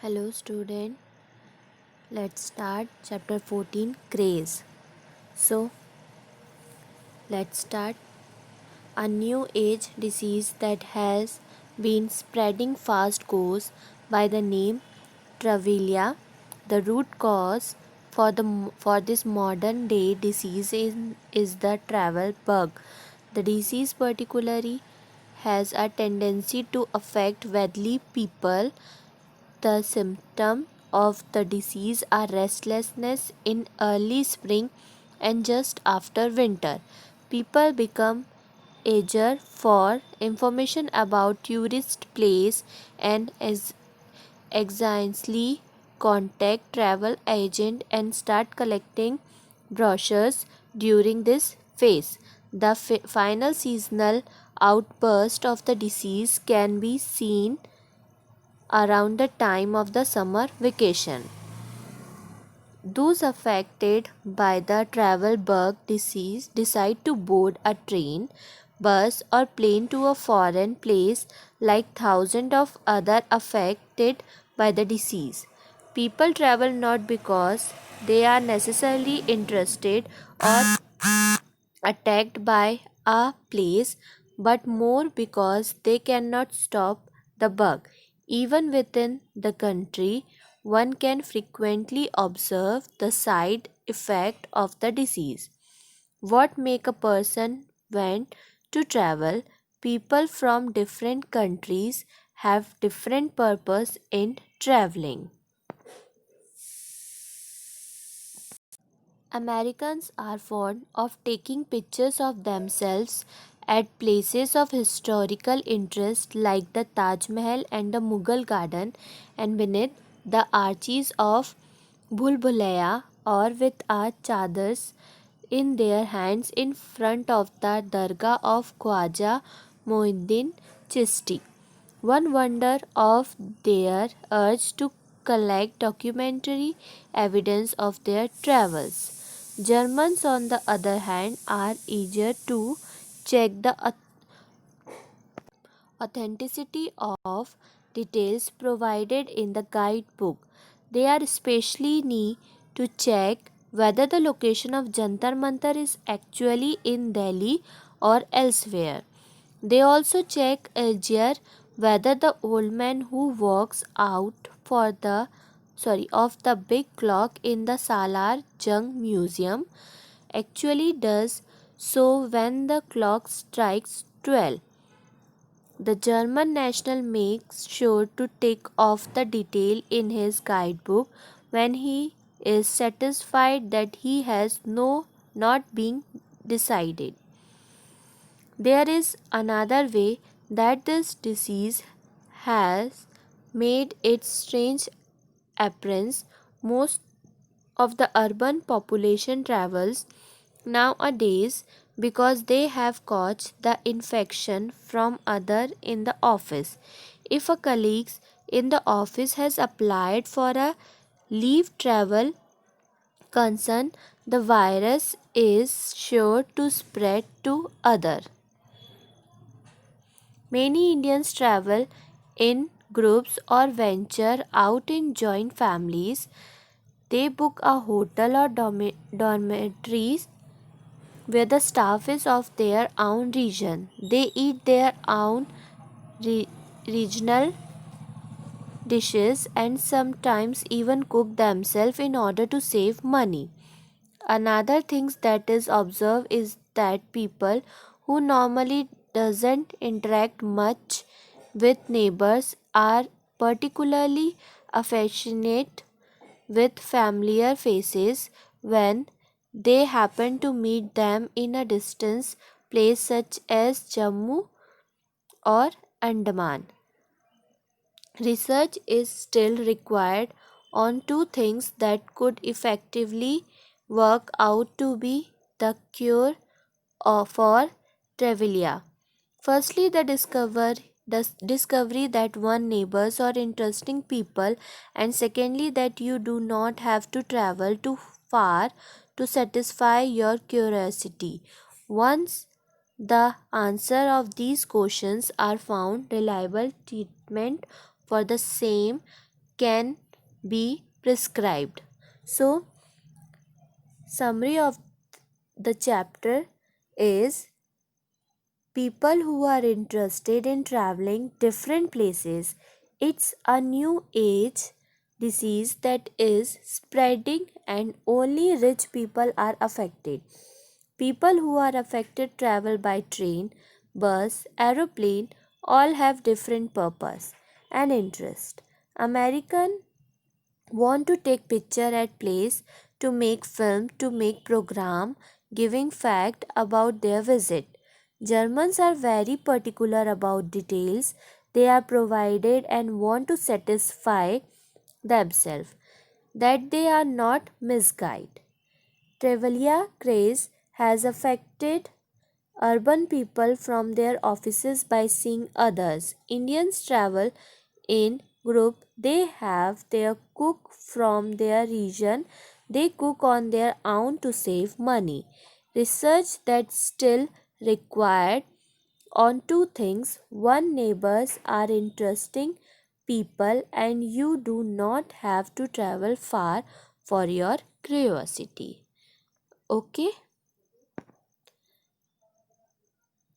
Hello student, let's start chapter 14 craze. So let's start. A new age disease that has been spreading fast goes by the name Travelia. The root cause for this modern day disease is the travel bug. The disease particularly has a tendency to affect wealthy people. The symptoms of the disease are restlessness in early spring and just after winter. People become eager for information about tourist place and anxiously contact travel agent and start collecting brochures during this phase. The final seasonal outburst of the disease can be seen around the time of the summer vacation. Those affected by the travel bug disease decide to board a train, bus, or plane to a foreign place like thousands of other affected by the disease. People travel not because they are necessarily interested or attacked by a place, but more because they cannot stop the bug. Even within the country, one can frequently observe the side effect of the disease. What make a person want to travel? People from different countries have different purpose in traveling. Americans are fond of taking pictures of themselves at places of historical interest like the Taj Mahal and the Mughal Garden, and beneath the arches of Bhul Bhulaiya, or with our chadars in their hands in front of the Dargah of Khwaja Mohiuddin Chishti. One wonder of their urge to collect documentary evidence of their travels. Germans, on the other hand, are eager to check the authenticity of details provided in the guidebook. They are especially keen to check whether the location of Jantar Mantar is actually in Delhi or elsewhere. They also check easier whether the old man who walks out for the of the big clock in the Salar Jung Museum actually does so when the clock strikes 12. The German national makes sure to tick off the detail in his guidebook when he is satisfied that he has not been decided. There is another way that this disease has made its strange appearance. Most of the urban population travels nowadays because they have caught the infection from other in the office. If a colleague in the office has applied for a leave travel concern, the virus is sure to spread to other. Many Indians travel in groups or venture out in joint families. They book a hotel or dormitories where the staff is of their own region. They eat their own re- regional dishes and sometimes even cook themselves in order to save money. Another thing that is observed is that people who normally doesn't interact much with neighbors are particularly affectionate with familiar faces when they happen to meet them in a distant place such as Jammu or Andaman. Research is still required on two things that could effectively work out to be the cure for Travelia. Firstly, the discovery that one neighbors are interesting people, and secondly, that you do not have to travel too far to satisfy your curiosity. Once the answer of these questions are found, reliable treatment for the same can be prescribed. So, summary of the chapter is people who are interested in traveling different places. It's a new age disease that is spreading and only rich people are affected. People who are affected travel by train, bus, aeroplane, all have different purpose and interest. American want to take picture at place, to make film, to make program giving fact about their visit. Germans are very particular about details they are provided and want to satisfy themselves that they are not misguided. Travelia craze has affected urban people from their offices by seeing others. Indians travel in group. They have their cook from their region. They cook on their own to save money. Research that still required on two things. One, neighbors are interesting people and you do not have to travel far for your curiosity. Okay.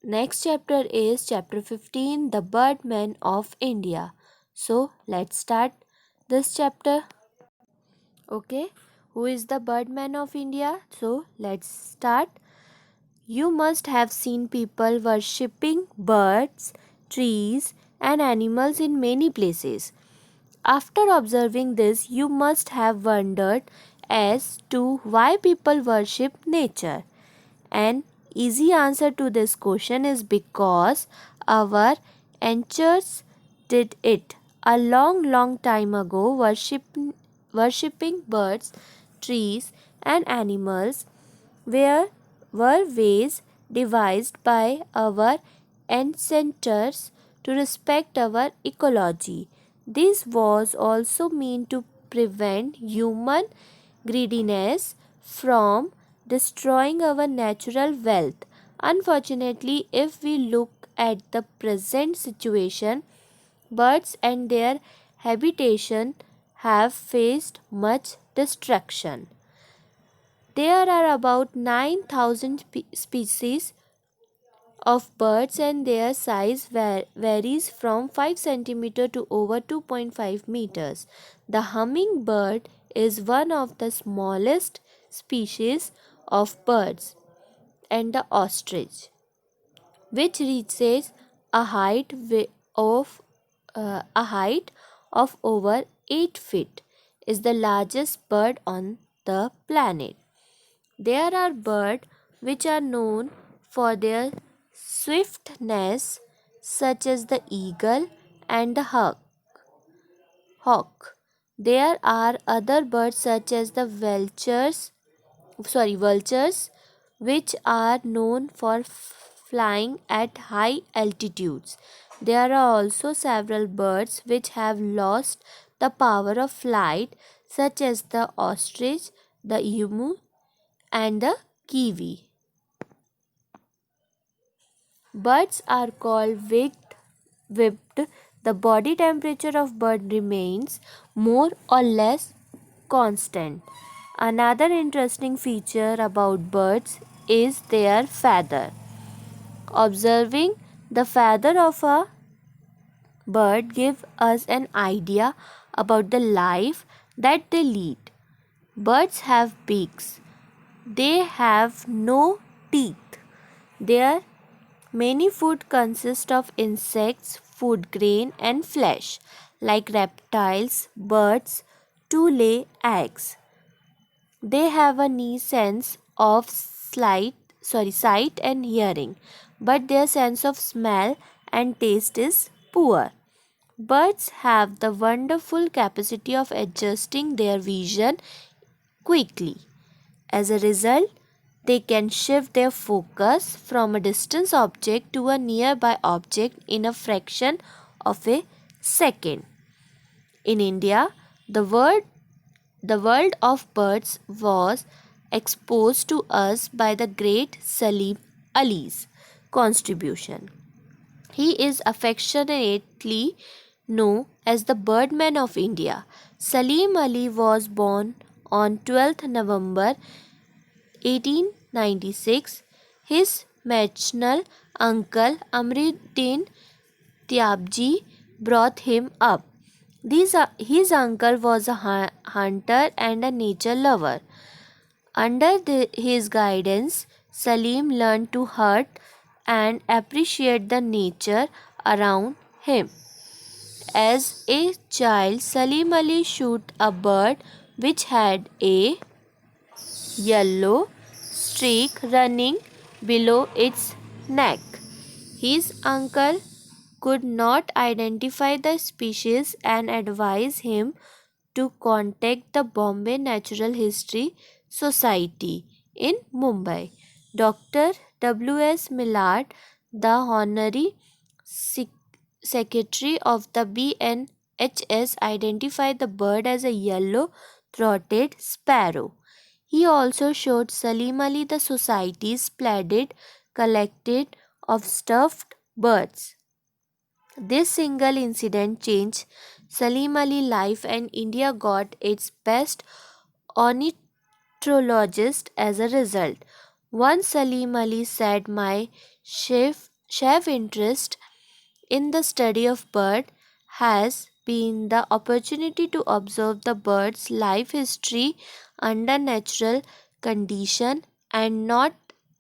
Next chapter is chapter 15, The Birdman of India. So let's start this chapter. Okay, who is the Birdman of India? So let's start. You must have seen people worshipping birds, trees, and animals in many places. After observing this, you must have wondered as to why people worship nature. An easy answer to this question is because our ancestors did it a long time ago. Worshipping birds, trees, and animals were, were ways devised by our ancestors to respect our ecology. This was also meant to prevent human greediness from destroying our natural wealth. Unfortunately, if we look at the present situation, birds and their habitation have faced much destruction. There are about 9,000 species of birds and their size varies from 5 cm to over 2.5 meters. The hummingbird is one of the smallest species of birds, and the ostrich, which reaches a height of a height of over 8 feet, is the largest bird on the planet. There are birds which are known for their swiftness, such as the eagle and the hawk. There are other birds such as the vultures, which are known for flying at high altitudes. There are also several birds which have lost the power of flight, such as the ostrich, the emu, and the kiwi. Birds are called whipped. The body temperature of bird remains more or less constant. Another interesting feature about birds is their feather. Observing the feather of a bird gives us an idea about the life that they lead. Birds have beaks. They have no teeth. Their many food consist of insects, food grain and flesh. Like reptiles, birds to lay eggs. They have a keen sense of sight and hearing, but their sense of smell and taste is poor. Birds have the wonderful capacity of adjusting their vision quickly. As a result, they can shift their focus from a distant object to a nearby object in a fraction of a second. In India, the world of birds was exposed to us by the great Salim Ali's contribution. He is affectionately known as the Birdman of India. Salim Ali was born on 12th November 1896. His maternal uncle Amruddin Tyabji brought him up. His uncle was a hunter and a nature lover. Under his guidance, Salim learned to hunt and appreciate the nature around him. As a child, Salim Ali shot a bird which had a yellow streak running below its neck. His uncle could not identify the species and advised him to contact the Bombay Natural History Society in Mumbai. Dr. W.S. Millard, the honorary secretary of the BNHS, identified the bird as a yellow-throated sparrow. He also showed Salim Ali the society's splendid collection of stuffed birds. This single incident changed Salim Ali's life, and India got its best ornithologist as a result. Once Salim Ali said, "My chief interest in the study of bird has been the opportunity to observe the bird's life history under natural condition and not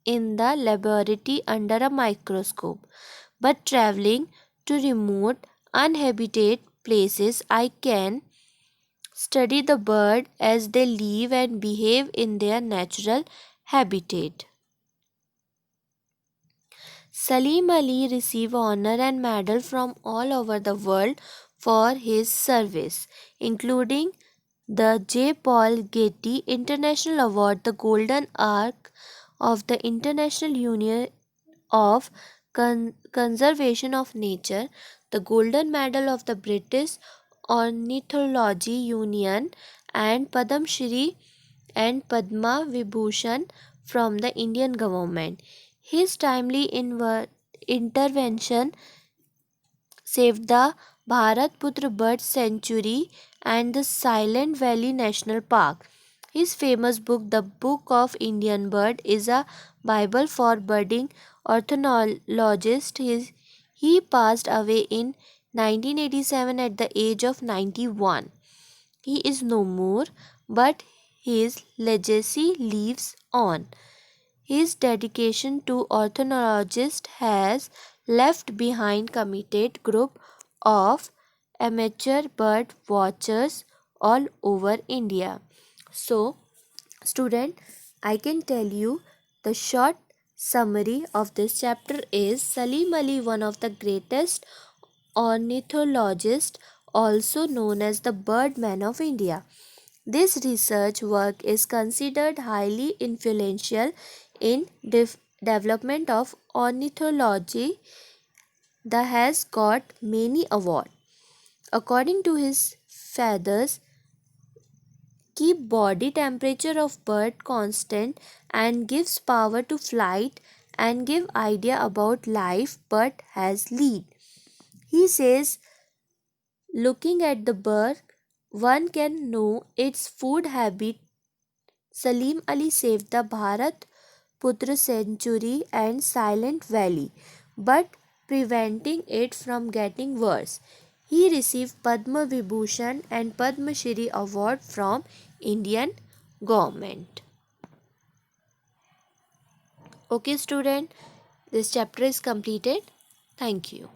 in the laboratory under a microscope, but traveling to remote uninhabited places I can study the bird as they live and behave in their natural habitat." Salim Ali received honor and medal from all over the world for his service, including the J. Paul Getty International Award, the Golden Arc of the International Union of Conservation of Nature, the Golden Medal of the British Ornithology Union, and Padma Shri and Padma Vibhushan from the Indian government. His timely intervention saved the Bharat Putra Bird Sanctuary and the Silent Valley National Park. His famous book, The Book of Indian Bird, is a Bible for budding ornithologists. He passed away in 1987 at the age of 91. He is no more, but his legacy lives on. His dedication to ornithologists has left behind committed group of amateur bird watchers all over India. So, student, I can tell you the short summary of this chapter is Salim Ali, one of the greatest ornithologists, also known as the Birdman of India. This research work is considered highly influential in development of ornithology that has got many awards. According to his feathers keep body temperature of bird constant and gives power to flight and give idea about life bird has lead. He says looking at the bird one can know its food habit. Salim Ali saved the Bharat Putra Sanctuary and Silent Valley, but preventing it from getting worse. He received Padma Vibhushan and Padma Shri award from Indian government. Okay student, this chapter is completed. Thank you.